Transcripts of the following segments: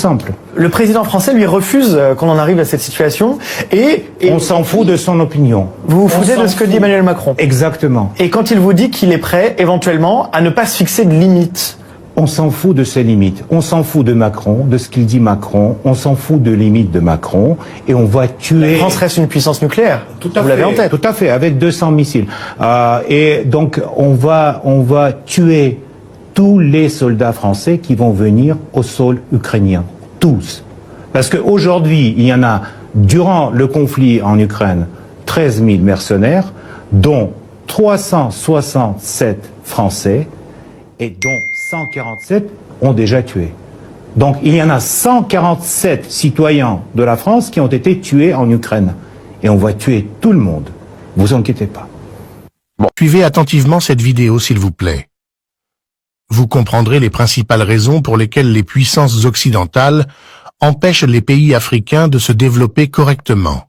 simple. Le président français lui refuse qu'on en arrive à cette situation et on s'en fout de son opinion. Vous vous foutez de ce que dit Emmanuel Macron. Exactement. Et quand il vous dit qu'il est prêt, éventuellement, à ne pas se fixer de limites. On s'en fout de ses limites. On s'en fout de Macron, de ce qu'il dit Macron. On s'en fout de limites de Macron. Et on va tuer... La France reste une puissance nucléaire. Vous l'avez en tête. Tout à fait, avec 200 missiles. Et donc, on va tuer tous les soldats français qui vont venir au sol ukrainien. Tous. Parce qu'aujourd'hui, il y en a, durant le conflit en Ukraine, 13 000 mercenaires, dont 367 Français, et dont 147 ont déjà tué. Donc il y en a 147 citoyens de la France qui ont été tués en Ukraine. Et on va tuer tout le monde. Vous inquiétez pas. Bon. Suivez attentivement cette vidéo, s'il vous plaît. Vous comprendrez les principales raisons pour lesquelles les puissances occidentales empêchent les pays africains de se développer correctement.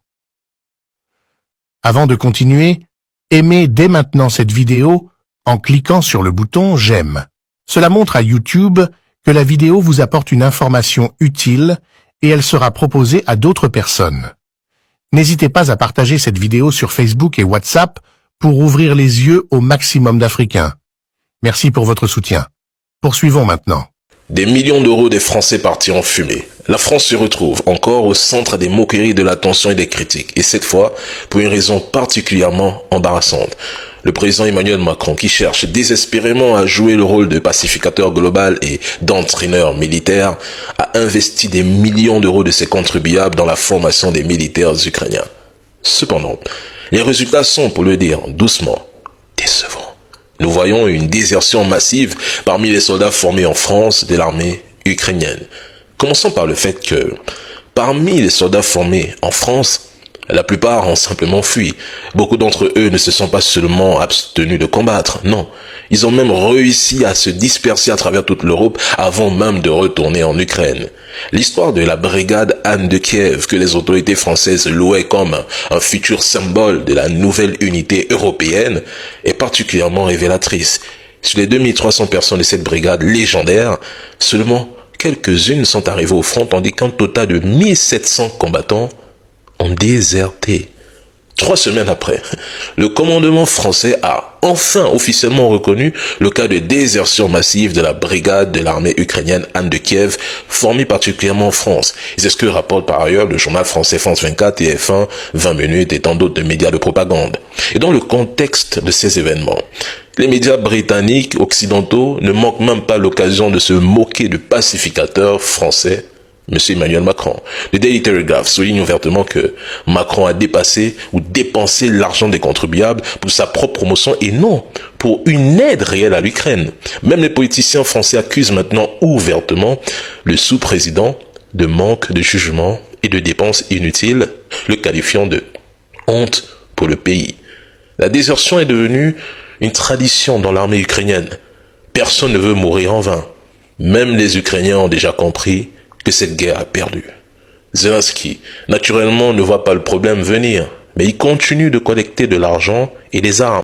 Avant de continuer, aimez dès maintenant cette vidéo en cliquant sur le bouton « J'aime ». Cela montre à YouTube que la vidéo vous apporte une information utile et elle sera proposée à d'autres personnes. N'hésitez pas à partager cette vidéo sur Facebook et WhatsApp pour ouvrir les yeux au maximum d'Africains. Merci pour votre soutien. Poursuivons maintenant. Des millions d'euros des Français partis en fumée. La France se retrouve encore au centre des moqueries de l'attention et des critiques. Et cette fois, pour une raison particulièrement embarrassante. Le président Emmanuel Macron, qui cherche désespérément à jouer le rôle de pacificateur global et d'entraîneur militaire, a investi des millions d'euros de ses contribuables dans la formation des militaires ukrainiens. Cependant, les résultats sont, pour le dire doucement, décevants. Nous voyons une désertion massive parmi les soldats formés en France de l'armée ukrainienne. Commençons par le fait que, parmi les soldats formés en France, la plupart ont simplement fui. Beaucoup d'entre eux ne se sont pas seulement abstenus de combattre, non. Ils ont même réussi à se disperser à travers toute l'Europe avant même de retourner en Ukraine. L'histoire de la brigade Anne de Kiev, que les autorités françaises louaient comme un futur symbole de la nouvelle unité européenne, est particulièrement révélatrice. Sur les 2300 personnes de cette brigade légendaire, seulement quelques-unes sont arrivées au front, tandis qu'un total de 1700 combattants ont déserté. 3 semaines après, le commandement français a enfin officiellement reconnu le cas de désertion massive de la brigade de l'armée ukrainienne Anne de Kiev, formée particulièrement en France. C'est ce que rapporte par ailleurs le journal français France 24, TF1, 20 minutes et tant d'autres de médias de propagande. Et dans le contexte de ces événements, les médias britanniques occidentaux ne manquent même pas l'occasion de se moquer du pacificateur français M. Emmanuel Macron. Le Daily Telegraph souligne ouvertement que Macron a dépassé ou dépensé l'argent des contribuables pour sa propre promotion et non pour une aide réelle à l'Ukraine. Même les politiciens français accusent maintenant ouvertement le sous-président de manque de jugement et de dépenses inutiles, le qualifiant de honte pour le pays. La désertion est devenue une tradition dans l'armée ukrainienne. Personne ne veut mourir en vain. Même les Ukrainiens ont déjà compris que cette guerre a perdu. Zelensky, naturellement, ne voit pas le problème venir, mais il continue de collecter de l'argent et des armes.